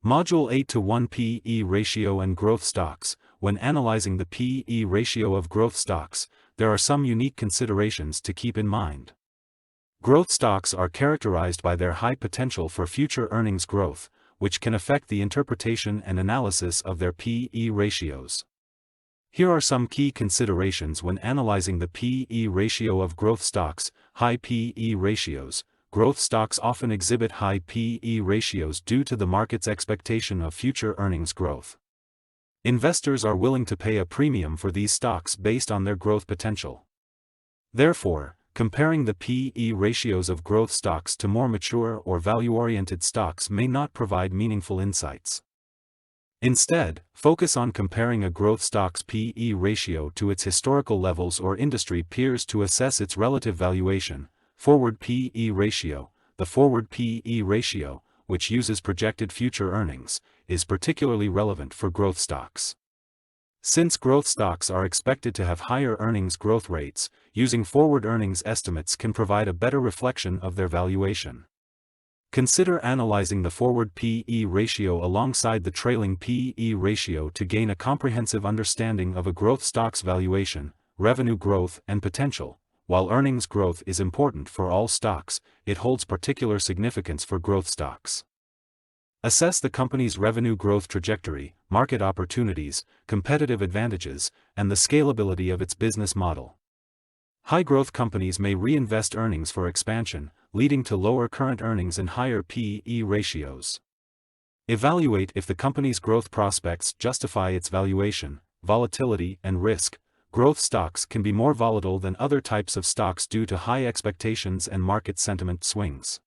Module 8 to 1 P/E ratio and growth stocks. When analyzing the P/E ratio of growth stocks, there are some unique considerations to keep in mind. Growth stocks are characterized by their high potential for future earnings growth, which can affect the interpretation and analysis of their P/E ratios. Here are some key considerations when analyzing the P/E ratio of growth stocks. High P/E ratios. Growth stocks often exhibit high P/E ratios due to the market's expectation of future earnings growth. Investors are willing to pay a premium for these stocks based on their growth potential. Therefore, comparing the P/E ratios of growth stocks to more mature or value-oriented stocks may not provide meaningful insights. Instead, focus on comparing a growth stock's P/E ratio to its historical levels or industry peers to assess its relative valuation. Forward P/E ratio. The forward P/E ratio, which uses projected future earnings, is particularly relevant for growth stocks. Since growth stocks are expected to have higher earnings growth rates, using forward earnings estimates can provide a better reflection of their valuation. Consider analyzing the forward P/E ratio alongside the trailing P/E ratio to gain a comprehensive understanding of a growth stock's valuation, revenue growth, and potential. While earnings growth is important for all stocks, it holds particular significance for growth stocks. Assess the company's revenue growth trajectory, market opportunities, competitive advantages, and the scalability of its business model. High-growth companies may reinvest earnings for expansion, leading to lower current earnings and higher P/E ratios. Evaluate if the company's growth prospects justify its valuation. Volatility and risk. Growth stocks can be more volatile than other types of stocks due to high expectations and market sentiment swings.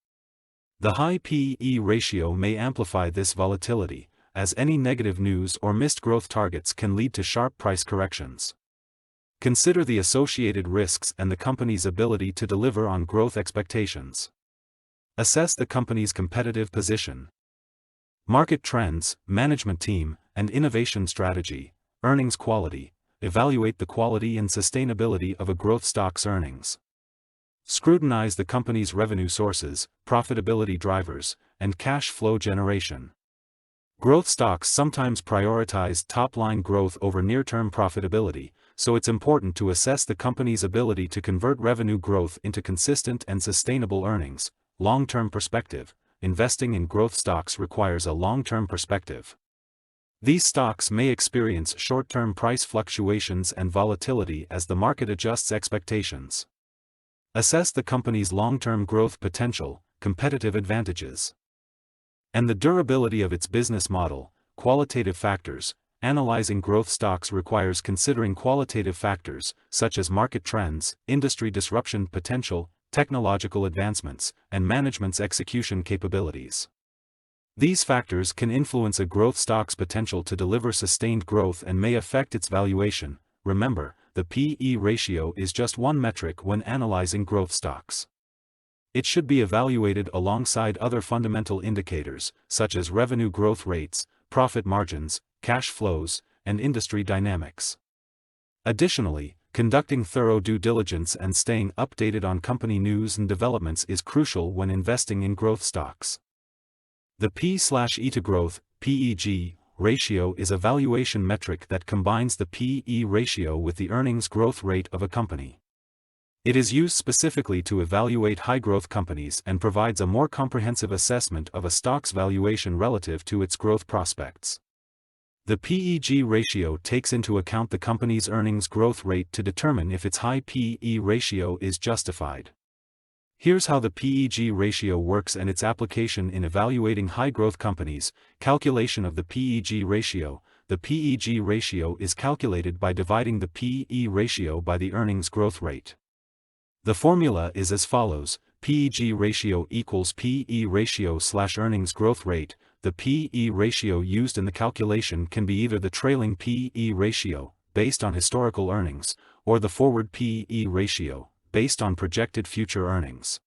The high P/E ratio may amplify this volatility, as any negative news or missed growth targets can lead to sharp price corrections. Consider the associated risks and the company's ability to deliver on growth expectations. Assess the company's competitive position. Market trends, management team, and innovation strategy. Earnings quality. Evaluate the quality and sustainability of a growth stock's earnings. Scrutinize the company's revenue sources, profitability drivers, and cash flow generation. Growth stocks sometimes prioritize top-line growth over near-term profitability, so it's important to assess the company's ability to convert revenue growth into consistent and sustainable earnings. Long-term perspective. Investing in growth stocks requires a long-term perspective. These stocks may experience short-term price fluctuations and volatility as the market adjusts expectations. Assess the company's long-term growth potential, competitive advantages, and the durability of its business model. Qualitative factors. Analyzing growth stocks requires considering qualitative factors, such as market trends, industry disruption potential, technological advancements, and management's execution capabilities. These factors can influence a growth stock's potential to deliver sustained growth and may affect its valuation. Remember, the P/E ratio is just one metric when analyzing growth stocks. It should be evaluated alongside other fundamental indicators, such as revenue growth rates, profit margins, cash flows, and industry dynamics. Additionally, conducting thorough due diligence and staying updated on company news and developments is crucial when investing in growth stocks. The P/E to growth, PEG, ratio is a valuation metric that combines the P/E ratio with the earnings growth rate of a company. It is used specifically to evaluate high-growth companies and provides a more comprehensive assessment of a stock's valuation relative to its growth prospects. The PEG ratio takes into account the company's earnings growth rate to determine if its high P/E ratio is justified. Here's how the PEG ratio works and its application in evaluating high-growth companies. Calculation of the PEG ratio. The PEG ratio is calculated by dividing the P/E ratio by the earnings growth rate. The formula is as follows: PEG ratio equals P/E ratio/earnings growth rate. The P/E ratio used in the calculation can be either the trailing P/E ratio, based on historical earnings, or the forward P/E ratio, based on projected future earnings.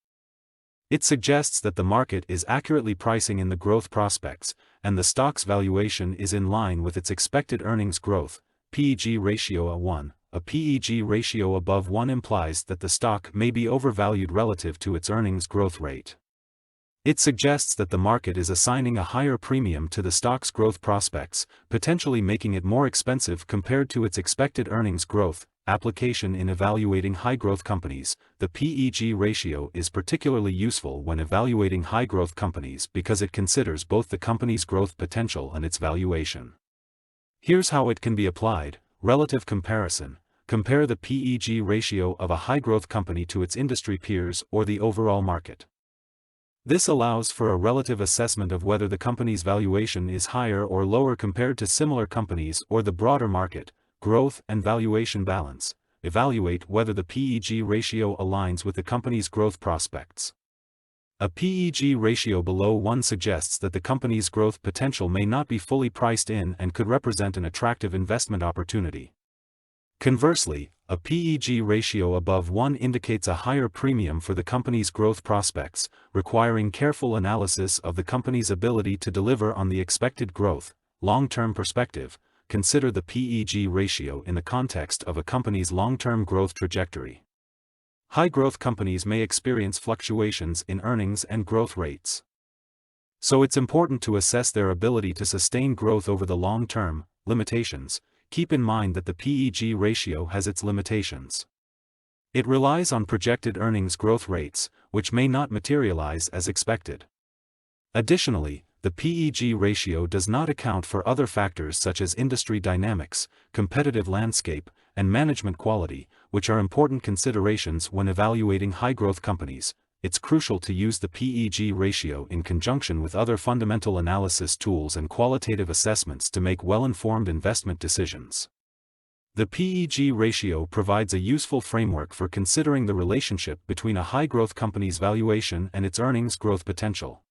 It suggests that the market is accurately pricing in the growth prospects, and the stock's valuation is in line with its expected earnings growth. PEG ratio of 1. A PEG ratio above 1 implies that the stock may be overvalued relative to its earnings growth rate. It suggests that the market is assigning a higher premium to the stock's growth prospects, potentially making it more expensive compared to its expected earnings growth. Application in evaluating high-growth companies. The PEG ratio is particularly useful when evaluating high-growth companies because it considers both the company's growth potential and its valuation. Here's how it can be applied. Relative comparison. Compare the PEG ratio of a high-growth company to its industry peers or the overall market. This allows for a relative assessment of whether the company's valuation is higher or lower compared to similar companies or the broader market. Growth and valuation balance. Evaluate whether the PEG ratio aligns with the company's growth prospects. A PEG ratio below 1 suggests that the company's growth potential may not be fully priced in and could represent an attractive investment opportunity. Conversely, a PEG ratio above 1 indicates a higher premium for the company's growth prospects, requiring careful analysis of the company's ability to deliver on the expected growth. Long-term perspective. Consider the PEG ratio in the context of a company's long-term growth trajectory. High-growth companies may experience fluctuations in earnings and growth rates. So it's important to assess their ability to sustain growth over the long term. Limitations. Keep in mind that the PEG ratio has its limitations. It relies on projected earnings growth rates, which may not materialize as expected. Additionally, the PEG ratio does not account for other factors such as industry dynamics, competitive landscape, and management quality, which are important considerations when evaluating high-growth companies. It's crucial to use the PEG ratio in conjunction with other fundamental analysis tools and qualitative assessments to make well-informed investment decisions. The PEG ratio provides a useful framework for considering the relationship between a high-growth company's valuation and its earnings growth potential.